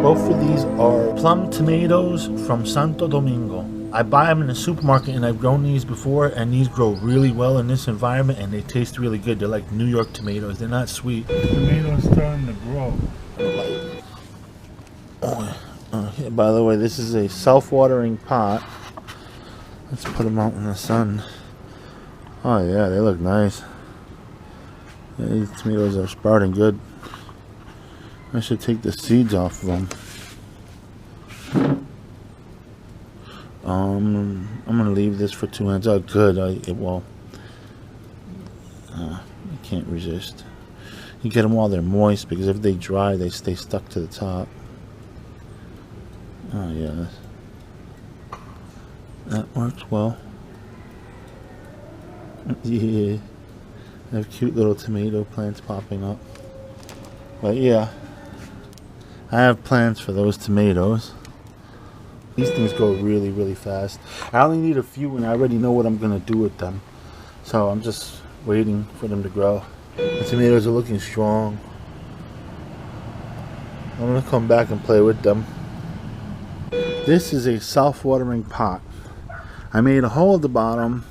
Both of these are plum tomatoes from Santo Domingo. I buy them in the supermarket, and I've grown these before, and these grow really well in this environment, and they taste really good. They're like New York tomatoes. They're not sweet. The tomatoes starting to grow. Yeah, by the way, this is a self-watering pot. Let's put them out in the sun. Oh yeah, they look nice. Yeah, these tomatoes are sprouting good. I should take the seeds off of them. I'm gonna leave this for 2 months. Oh, good. I can't resist. You get them while they're moist, because if they dry, they stay stuck to the top. Oh yeah, that works well. Yeah, I have cute little tomato plants popping up. But yeah, I have plans for those tomatoes. These things grow really, really fast. I only need a few, and I already know what I'm going to do with them. So I'm just waiting for them to grow. The tomatoes are looking strong. I'm going to come back and play with them. This is a self-watering pot. I made a hole at the bottom,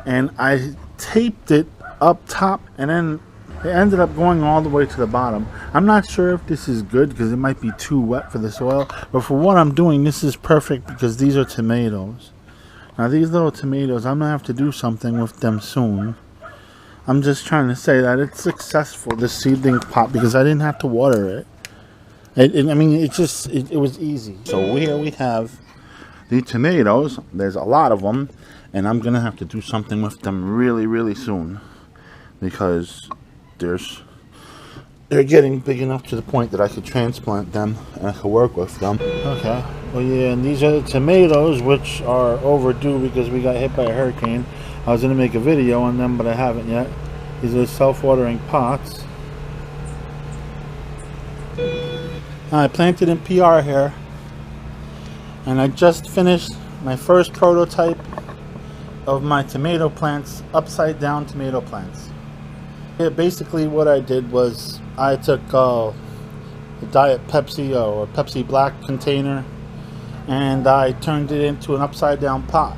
and I taped it up top, and then it ended up going all the way to the bottom. I'm not sure if this is good, because it might be too wet for the soil, but for what I'm doing, this is perfect, because these are tomatoes. Now these little tomatoes, I'm going to have to do something with them soon. I'm just trying to say that it's successful, this seedling pot, because I didn't have to water it. I mean, it was easy. So here we have the tomatoes. There's a lot of them, and I'm going to have to do something with them really, really soon, because they're getting big enough to the point that I could transplant them and I could work with them. Okay. Well, yeah, and these are the tomatoes, which are overdue because we got hit by a hurricane. I was going to make a video on them, but I haven't yet. These are self-watering pots. I planted in PR here, and I just finished my first prototype of my tomato plants, upside down tomato plants. Yeah, basically what I did was I took a Diet Pepsi or Pepsi Black container, and I turned it into an upside down pot.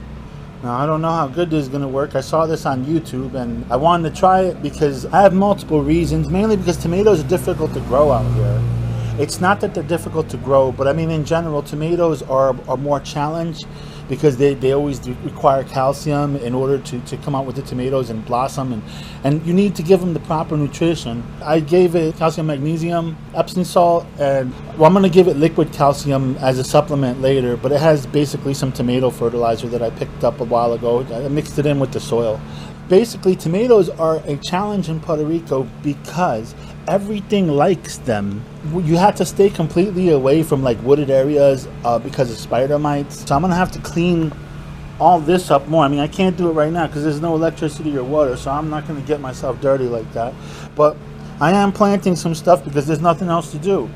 Now I don't know how good this is going to work. I saw this on YouTube, and I wanted to try it because I have multiple reasons, mainly because tomatoes are difficult to grow out here. It's not that they're difficult to grow, but I mean in general tomatoes are more challenged, because they always require calcium in order to come out with the tomatoes and blossom, and you need to give them the proper nutrition. I gave it calcium, magnesium, Epsom salt, and well, I'm going to give it liquid calcium as a supplement later, but it has basically some tomato fertilizer that I picked up a while ago. I mixed it in with the soil. Basically, tomatoes are a challenge in Puerto Rico because everything likes them. You have to stay completely away from like wooded areas because of spider mites. So I'm gonna have to clean all this up more. I mean, I can't do it right now because there's no electricity or water, so I'm not gonna get myself dirty like that. But I am planting some stuff because there's nothing else to do.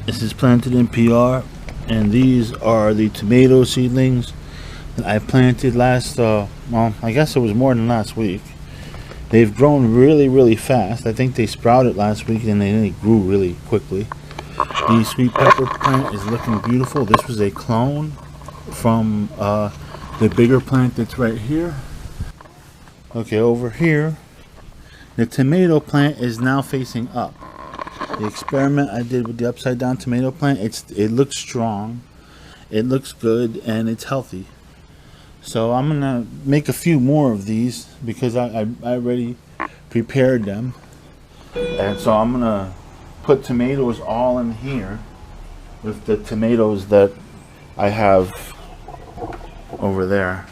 This is planted in PR, and these are the tomato seedlings that I planted last, well, I guess it was more than last week. They've grown really, really fast. I think they sprouted last week, and they grew really quickly. The sweet pepper plant is looking beautiful. This was a clone from the bigger plant that's right here. Okay, over here, the tomato plant is now facing up. The experiment I did with the upside down tomato plant, it looks strong, it looks good, and it's healthy. So I'm gonna make a few more of these because I already prepared them, and so I'm gonna put tomatoes all in here with the tomatoes that I have over there.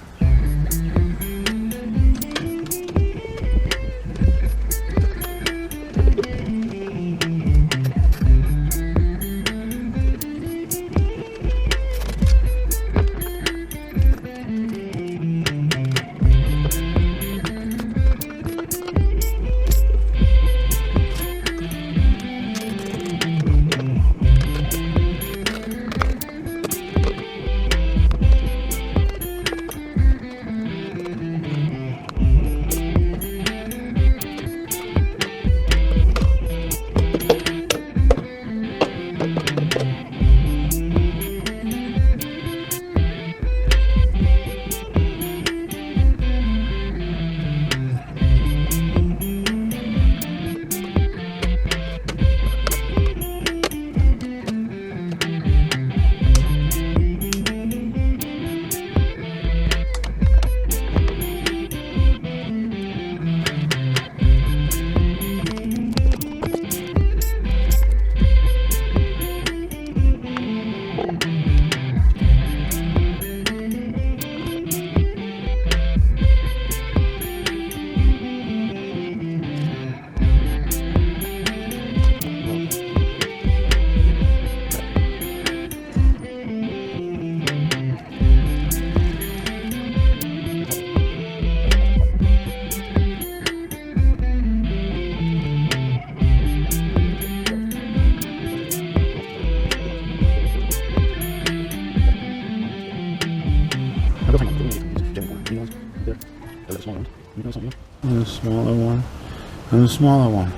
and the smaller one.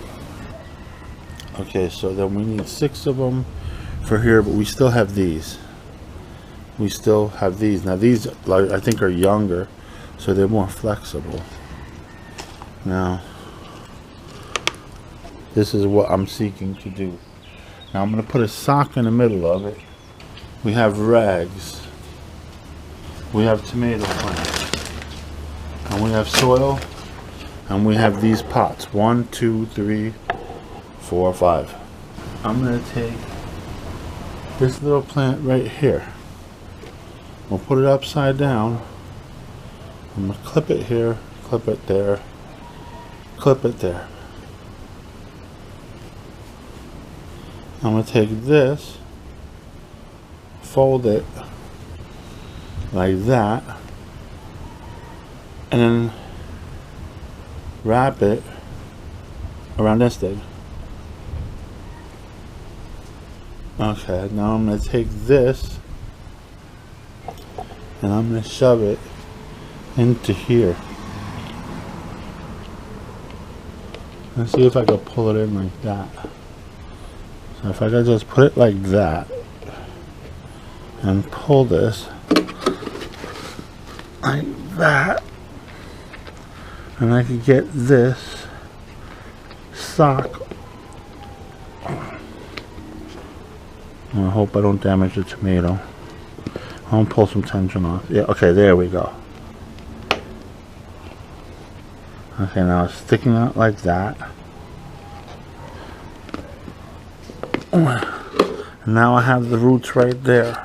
Okay, so then we need 6 of them for here, but we still have these. We still have these. Now these, I think, are younger, so they're more flexible. Now, this is what I'm seeking to do. Now I'm going to put a sock in the middle of it. We have rags. We have tomato plants. And we have soil. And we have these pots. 1, 2, 3, 4, 5. I'm going to take this little plant right here. We'll put it upside down. I'm going to clip it here, clip it there, clip it there. I'm going to take this, fold it like that, and then wrap it around this thing. Okay, now I'm going to take this and I'm going to shove it into here. Let's see if I can pull it in like that. So if I could just put it like that and pull this like that, and I could get this sock. I hope I don't damage the tomato. I'm gonna pull some tension off. Yeah, okay, there we go. Okay, now it's sticking out like that. And now I have the roots right there.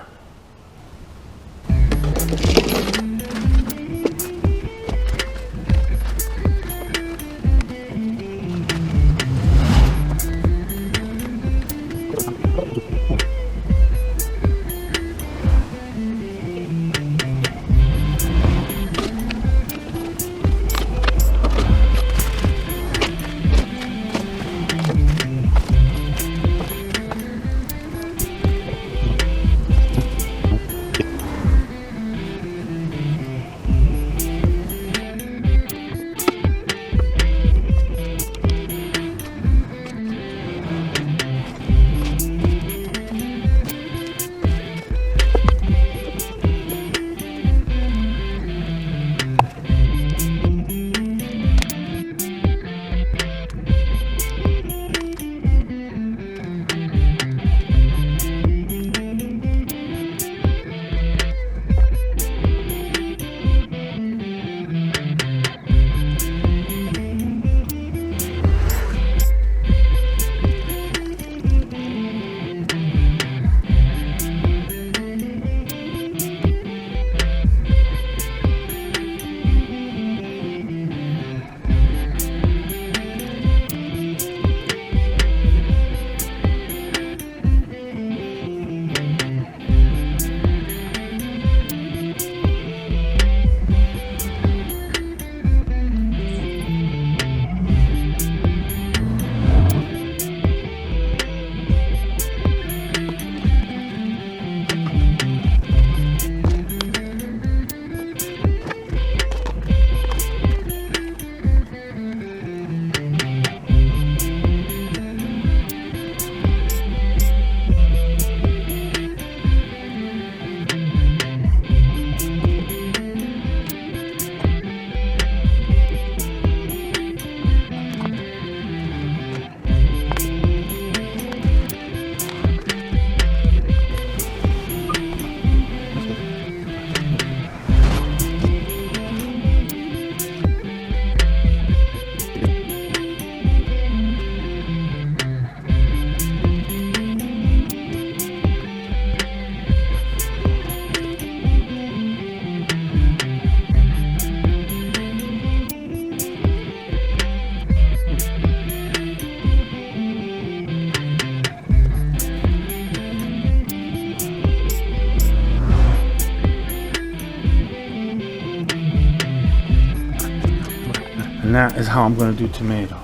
And that is how I'm going to do tomatoes.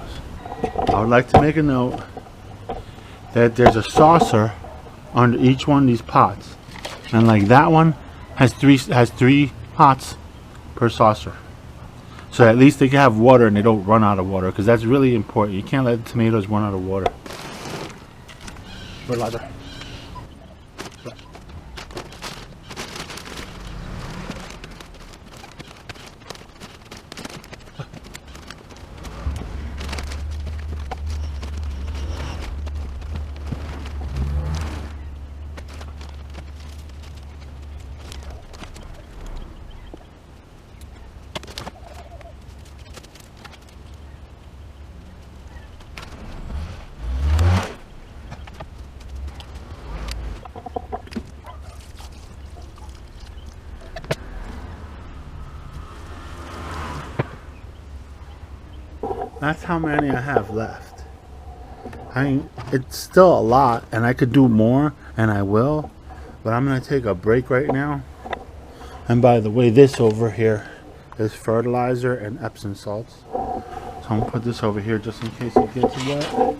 I would like to make a note that there's a saucer under each one of these pots, and like that one has three pots per saucer. So at least they can have water and they don't run out of water, because that's really important. You can't let the tomatoes run out of water. Fertilizer. That's how many I have left. I mean, it's still a lot, and I could do more, and I will, but I'm going to take a break right now. And by the way, this over here is fertilizer and Epsom salts. So I'm going to put this over here just in case it gets wet.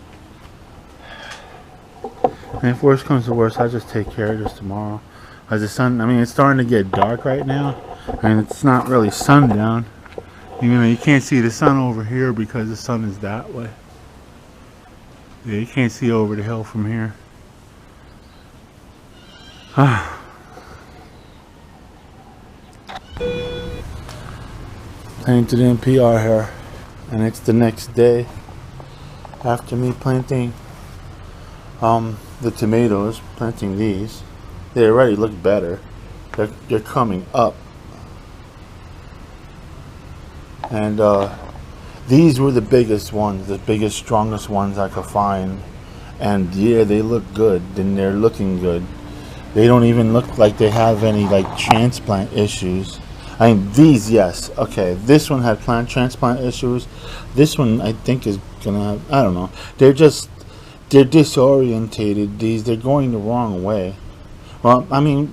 And if worse comes to worse, I'll just take care of this tomorrow. As the sun, I mean, it's starting to get dark right now, and it's not really sundown. You know, you can't see the sun over here because the sun is that way. Yeah, you can't see over the hill from here. Planted in PR here, and it's the next day after me planting the tomatoes. Planting these, they already look better. They're coming up. And these were the biggest ones, the biggest, strongest ones I could find. And yeah, they look good, and they're looking good. They don't even look like they have any like transplant issues. I mean, these, yes, okay. This one had plant transplant issues. This one, I think, is gonna have, I don't know. They're disorientated. They're going the wrong way. Well, I mean,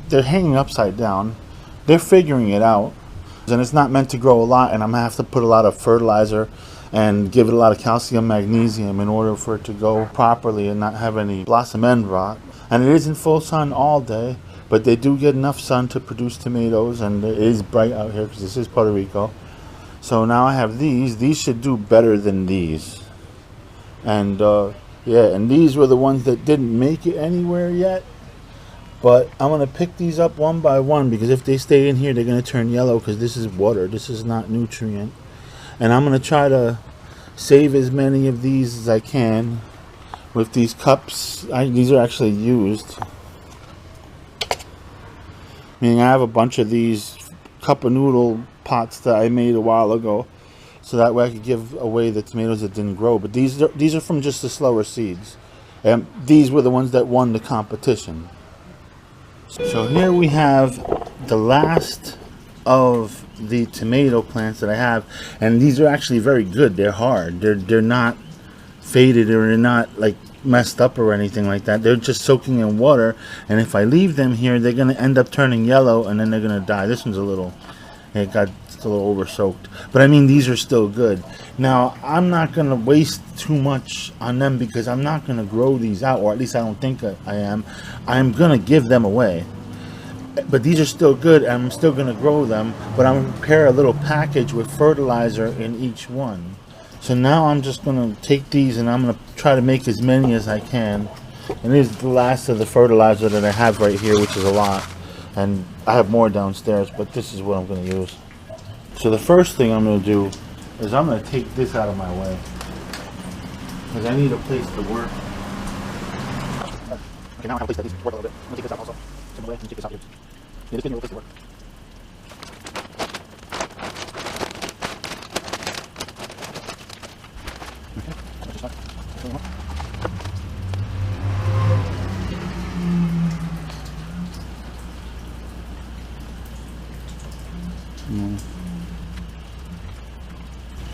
they're hanging upside down. They're figuring it out. And it's not meant to grow a lot, and I'm going to have to put a lot of fertilizer and give it a lot of calcium, magnesium in order for it to go properly and not have any blossom end rot. And it is in full sun all day, but they do get enough sun to produce tomatoes, and it is bright out here because this is Puerto Rico. So now I have these. These should do better than these. And yeah, and these were the ones that didn't make it anywhere yet. But I'm going to pick these up one by one, because if they stay in here, they're going to turn yellow, because this is water. This is not nutrient. And I'm going to try to save as many of these as I can with these cups. These are actually used. Meaning I have a bunch of these cup of noodle pots that I made a while ago, so that way I could give away the tomatoes that didn't grow. But these are from just the slower seeds. And these were the ones that won the competition. So here we have the last of the tomato plants that I have, and these are actually very good. They're hard. They're not faded, or they're not like messed up or anything like that. They're just soaking in water, and if I leave them here, they're going to end up turning yellow, and then they're going to die. This one's a little over soaked, but I mean, these are still good. Now I'm not going to waste too much on them, because I'm not going to grow these out, or at least I don't think I am. I'm going to give them away, but these are still good, and I'm still going to grow them, but I'm going to prepare a little package with fertilizer in each one. So now I'm just going to take these, and I'm going to try to make as many as I can. And this is the last of the fertilizer that I have right here, which is a lot, and I have more downstairs, but this is what I'm going to use. So the first thing I'm going to do is I'm going to take this out of my way, because I need a place to work. Okay, now I have a place that needs to work a little bit. I'm going to take this out also. Take it away and take this out here. Yeah, this gives me a little place to work. Okay, let's just start.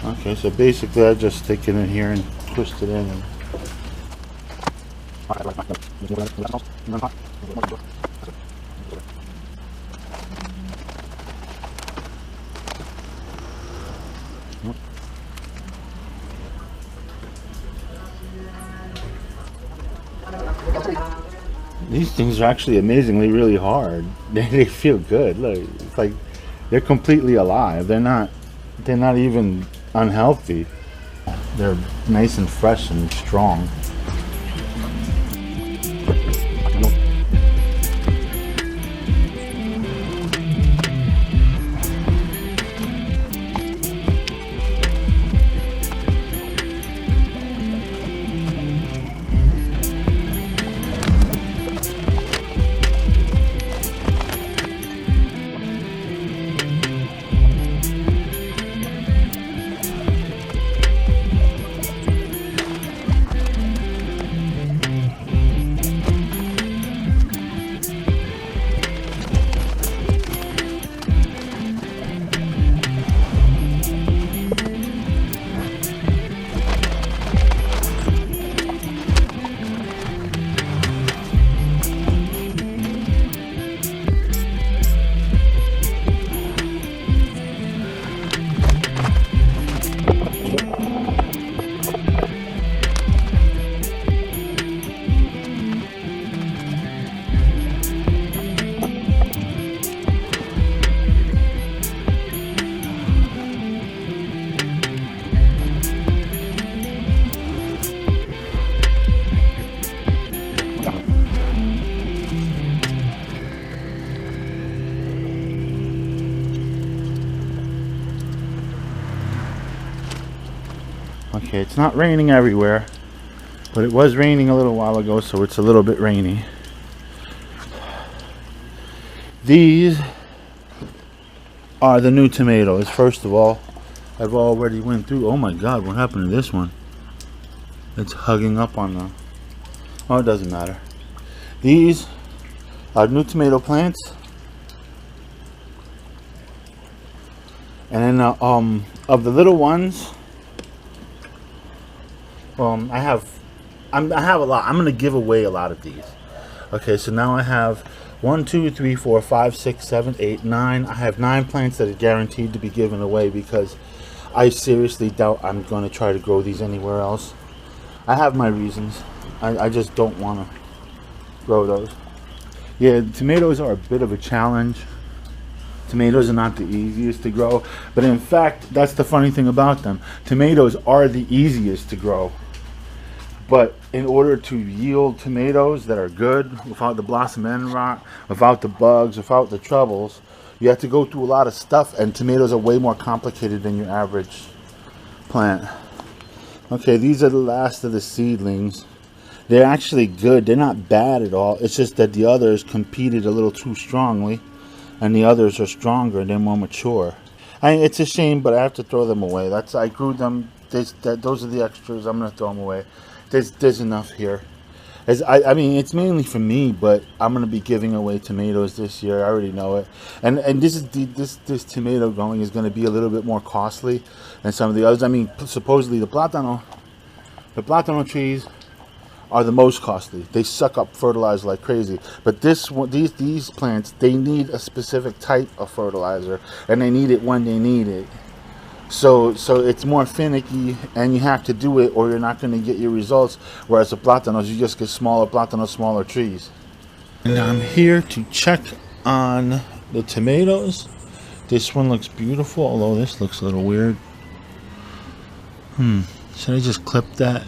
Okay, so basically I just stick it in here and twist it in. And these things are actually amazingly really hard. They feel good. Look, it's like they're completely alive. They're not They're not even unhealthy. They're nice and fresh and strong. Okay, it's not raining everywhere, but it was raining a little while ago, so it's a little bit rainy. These are the new tomatoes. First of all, I've already went through. Oh my God, what happened to this one? It's hugging up on the... Oh, it doesn't matter. These are new tomato plants. And then of the little ones, I have a lot. I'm gonna give away a lot of these. Okay, so now I have 1, 2, 3, 4, 5, 6, 7, 8, 9. I have 9 plants that are guaranteed to be given away because I seriously doubt I'm going to try to grow these anywhere else. I have my reasons. I just don't want to grow those. Yeah, tomatoes are a bit of a challenge. Tomatoes are not the easiest to grow, but in fact, that's the funny thing about them. Tomatoes are the easiest to grow. But in order to yield tomatoes that are good, without the blossom end rot, without the bugs, without the troubles, you have to go through a lot of stuff, and tomatoes are way more complicated than your average plant. Okay, these are the last of the seedlings. They're actually good. They're not bad at all. It's just that the others competed a little too strongly, and the others are stronger and they're more mature. It's a shame, but I have to throw them away. I grew them. Those are the extras. I'm gonna throw them away. There's enough here. I mean, it's mainly for me, but I'm gonna be giving away tomatoes this year. I already know it. And this tomato growing is gonna be a little bit more costly than some of the others. I mean, supposedly the platano trees are the most costly. They suck up fertilizer like crazy. But these plants, they need a specific type of fertilizer, and they need it when they need it. So it's more finicky, and you have to do it or you're not going to get your results. Whereas the platanos, you just get smaller platanos, smaller trees. And I'm here to check on the tomatoes. This one looks beautiful, although this looks a little weird. Should I just clip that?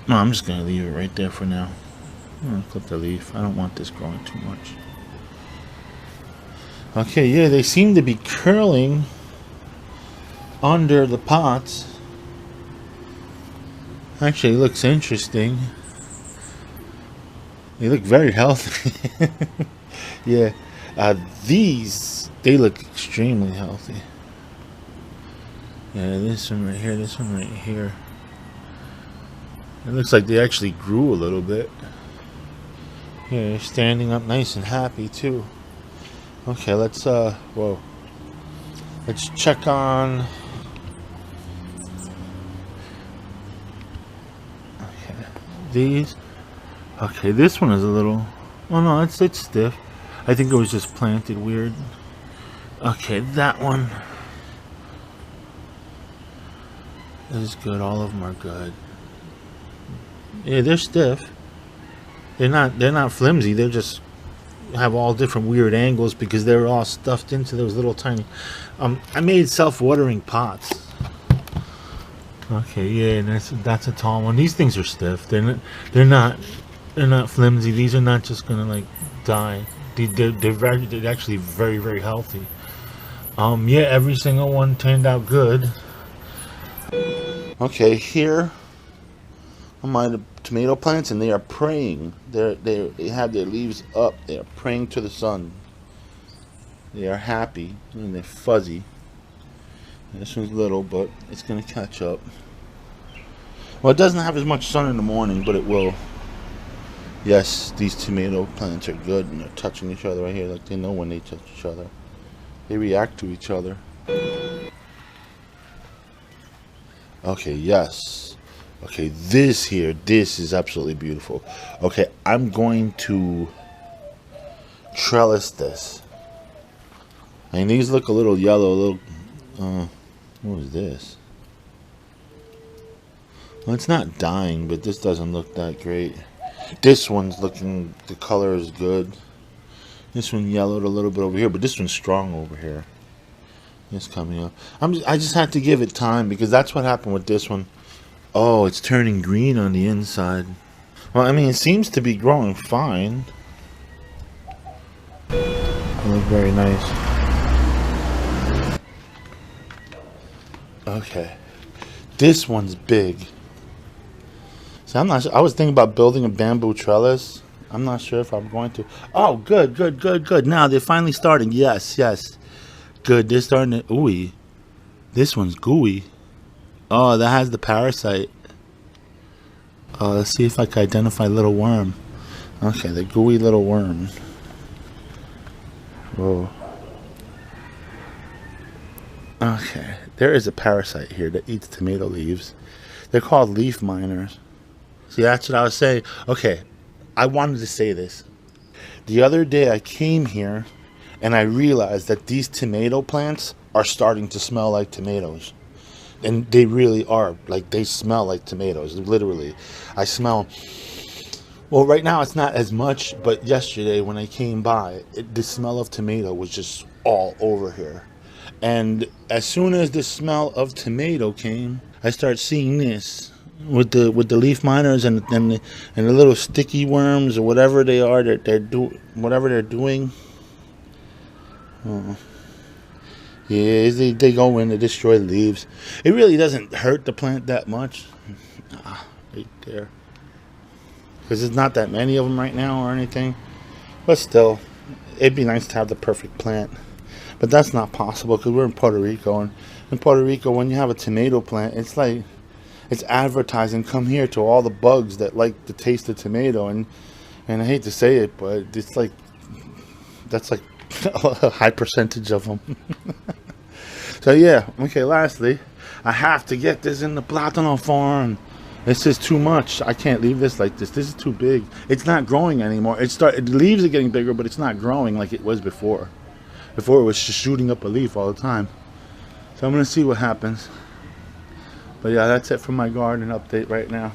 No, I'm just going to leave it right there for now. I'm going to clip the leaf. I don't want this growing too much. Okay, yeah, they seem to be curling under the pots. Actually, it looks interesting. They look very healthy. Yeah, these, they look extremely healthy. Yeah, this one right here, this one right here. It looks like they actually grew a little bit. Yeah, they're standing up nice and happy too. Okay, let's whoa. Let's check on. Okay, these. Okay, this one is a little. Oh no, it's stiff. I think it was just planted weird. Okay, that one is good. All of them are good. Yeah, they're stiff. They're not flimsy. They're just have all different weird angles because they're all stuffed into those little tiny. I made self-watering pots. Okay, yeah, and that's a tall one. These things are stiff. They're not they're not flimsy. These are not just gonna like die. They're actually very, very healthy. Yeah, every single one turned out good. Okay, here are my tomato plants, and they are praying. They have their leaves up. They are praying to the sun. They are happy and they're fuzzy. This one's little, but it's gonna catch up. Well, it doesn't have as much sun in the morning, but it will. Yes, these tomato plants are good, and they're touching each other right here. Like they know when they touch each other. They react to each other. Okay, yes. Okay, this is absolutely beautiful. Okay, I'm going to trellis this. I mean, these look a little yellow, a little, what is this? Well, it's not dying, but this doesn't look that great. This one's looking, the color is good. This one yellowed a little bit over here, but this one's strong over here. It's coming up. I just had to give it time because that's what happened with this one. Oh, it's turning green on the inside. Well, I mean, it seems to be growing fine. They look very nice. Okay, this one's big. So I'm not sure. I was thinking about building a bamboo trellis. I'm not sure if I'm going to. Oh, good, good, good, good. Now they're finally starting. Yes, yes. Good. They're starting to. Ooey. This one's gooey. Oh, that has the parasite. Let's see if I can identify little worm. Okay, the gooey little worm. Whoa. Okay, there is a parasite here that eats tomato leaves. They're called leaf miners. See, that's what I was saying. Okay, I wanted to say this. The other day I came here and I realized that these tomato plants are starting to smell like tomatoes. And they really are. Like, they smell like tomatoes, literally. I smell... Well, right now it's not as much, but yesterday when I came by, the smell of tomato was just all over here. And as soon as the smell of tomato came, I started seeing this with the leaf miners and the little sticky worms or whatever they are that whatever they're doing. Yeah, they go in to destroy leaves. It really doesn't hurt the plant that much. Right there. Because there's not that many of them right now or anything. But still, it'd be nice to have the perfect plant. But that's not possible because we're in Puerto Rico. And in Puerto Rico, when you have a tomato plant, it's like, it's advertising, come here to all the bugs that like the taste of tomato. And I hate to say it, but it's like, that's like a high percentage of them. So yeah, okay, lastly, I have to get this in the plátano farm. This is too much. I can't leave this like this. This is too big. It's not growing anymore. The leaves are getting bigger, but it's not growing like it was before. Before it was just shooting up a leaf all the time. So I'm going to see what happens. But yeah, that's it for my garden update right now.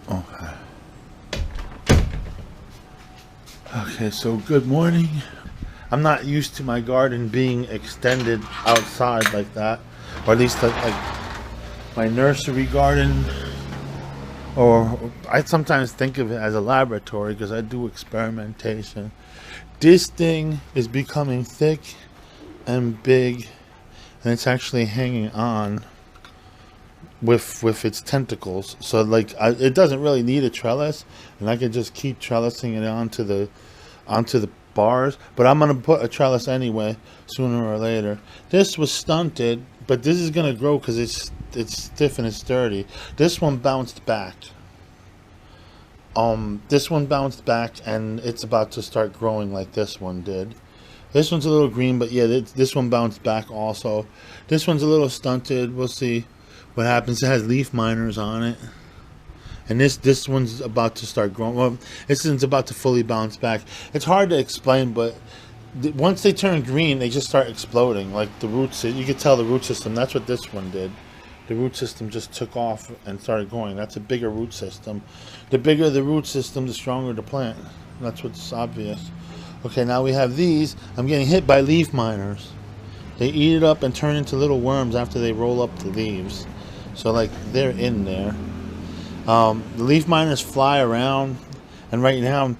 Okay. Okay, so good morning. I'm not used to my garden being extended outside like that. Or at least like my nursery garden. Or I sometimes think of it as a laboratory because I do experimentation. This thing is becoming thick and big, and it's actually hanging on with its tentacles. So like it doesn't really need a trellis, and I can just keep trellising it onto the bars. But I'm gonna put a trellis anyway, sooner or later. This was stunted, but this is gonna grow because it's stiff and it's sturdy. This one bounced back. This one bounced back, and it's about to start growing like this one did. This one's a little green, but yeah, this one bounced back also. This one's a little stunted. We'll see what happens. It has leaf miners on it. And this one's about to start growing. Well, this one's about to fully bounce back. It's hard to explain, but once they turn green, they just start exploding. Like the roots, you could tell the root system. That's what this one did. The root system just took off and started going. That's a bigger root system. The bigger the root system, the stronger the plant. That's what's obvious. Okay, now we have these. I'm getting hit by leaf miners. They eat it up and turn into little worms after they roll up the leaves. So like they're in there. The leaf miners fly around, and right now,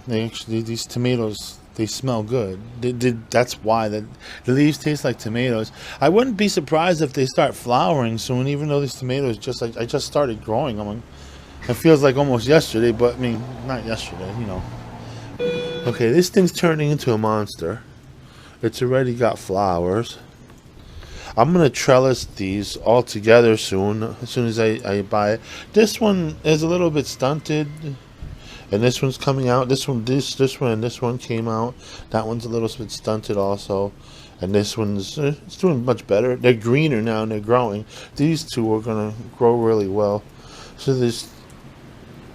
these tomatoes, they smell good. That's why the leaves taste like tomatoes. I wouldn't be surprised if they start flowering soon, even though these tomatoes I just started growing them. It feels like almost yesterday, but I mean not yesterday, you know. Okay, this thing's turning into a monster. It's already got flowers. I'm gonna trellis these all together soon. As soon as I buy it. This one is a little bit stunted, and this one's coming out. This one and this one came out. That one's a little bit stunted also, and this one's it's doing much better. They're greener now and they're growing. These two are gonna grow really well. So there's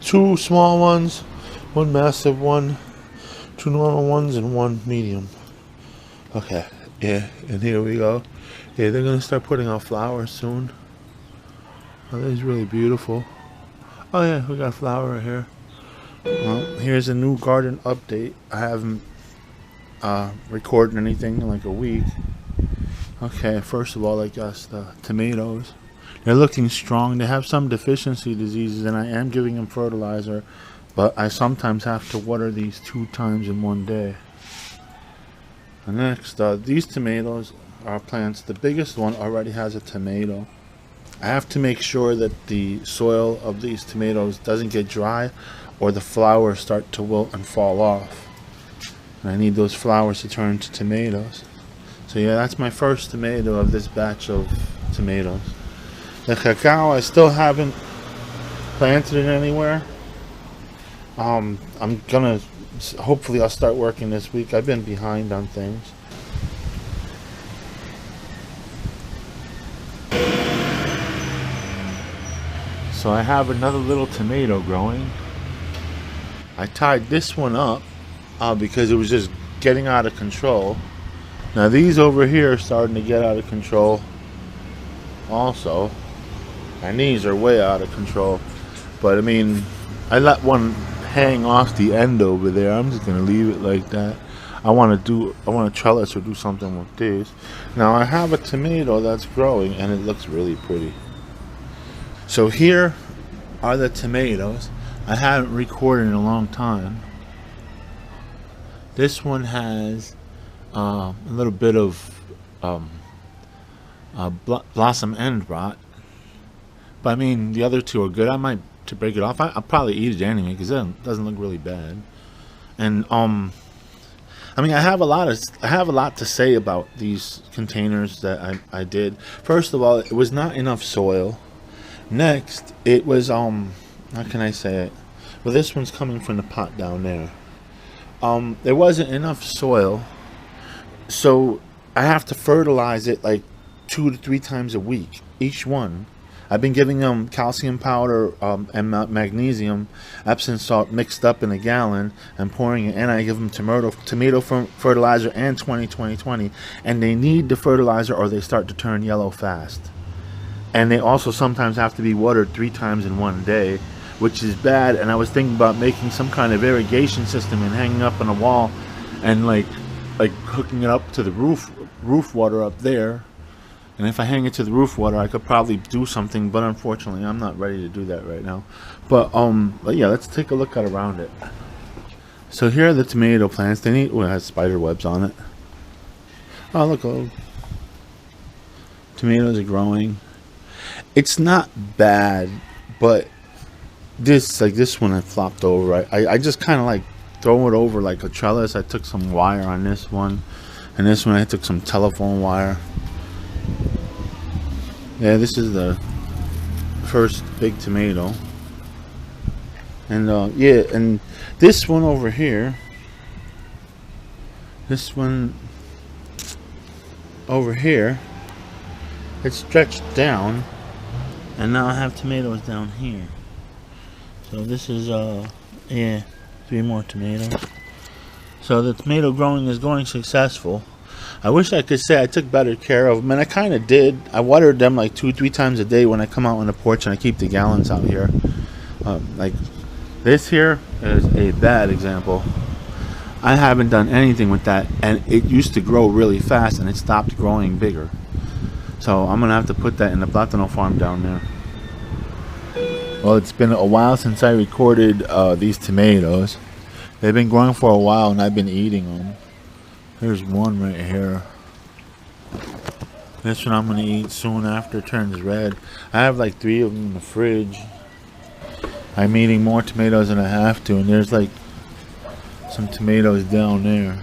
2 small ones, 1 massive one, 2 normal ones, and 1 medium. Okay, yeah, and here we go. Yeah, they're gonna start putting out flowers soon. Oh, that is really beautiful. Oh yeah, we got a flower right here. Well, here's a new garden update. I haven't recorded anything in like a week. Okay, first of all, I guess the tomatoes. They're looking strong. They have some deficiency diseases, and I am giving them fertilizer, but I sometimes have to water these 2 times in one day. And next, these tomatoes are plants. The biggest one already has a tomato. I have to make sure that the soil of these tomatoes doesn't get dry or the flowers start to wilt and fall off. And I need those flowers to turn into tomatoes. So yeah, that's my first tomato of this batch of tomatoes. The cacao, I still haven't planted it anywhere. I'm gonna, hopefully I'll start working this week. I've been behind on things. So I have another little tomato growing. I tied this one up because it was just getting out of control. Now these over here are starting to get out of control also. And these are way out of control. But I mean, I let one hang off the end over there. I'm just gonna leave it like that. I want to trellis or do something with these. Now I have a tomato that's growing and it looks really pretty. So here are the tomatoes. I haven't recorded in a long time. This one has a little bit of blossom end rot, but I mean the other 2 are good. I might to break it off. I'll probably eat it anyway because it doesn't look really bad. And I mean I have a lot to say about these containers that I did. First of all, it was not enough soil. Next, it was how can I say it? Well, this one's coming from the pot down there. There wasn't enough soil, so I have to fertilize it like 2 to 3 times a week, each one. I've been giving them calcium powder and magnesium Epsom salt mixed up in a gallon and pouring it in. I give them tomato fertilizer and 20-20-20, and they need the fertilizer or they start to turn yellow fast. And they also sometimes have to be watered 3 times in one day, which is bad. And I was thinking about making some kind of irrigation system and hanging up on a wall and like hooking it up to the roof water up there. And if I hang it to the roof water, I could probably do something, but unfortunately I'm not ready to do that right now. But yeah, let's take a look at around it. So here are the tomato plants. They need, it has spider webs on it. Oh look, tomatoes are growing. It's not bad, but this one I flopped over. I just kind of like throw it over like a trellis. I took some wire on this one, and this one I took some telephone wire. Yeah, this is the first big tomato. And yeah, and this one over here, this one over here, it's stretched down, and now I have tomatoes down here. So this is yeah, 3 more tomatoes. So the tomato growing is going successful. I wish I could say I took better care of them, and I kind of did. I watered them like 2-3 times a day when I come out on the porch, and I keep the gallons out here. Like this here is a bad example. I haven't done anything with that, and it used to grow really fast, and it stopped growing bigger. So I'm gonna have to put that in the Platano farm down there. Well, it's been a while since I recorded these tomatoes. They've been growing for a while, and I've been eating them. There's one right here. This one I'm gonna eat soon after it turns red. I have like 3 of them in the fridge. I'm eating more tomatoes than I have to, and there's like some tomatoes down there.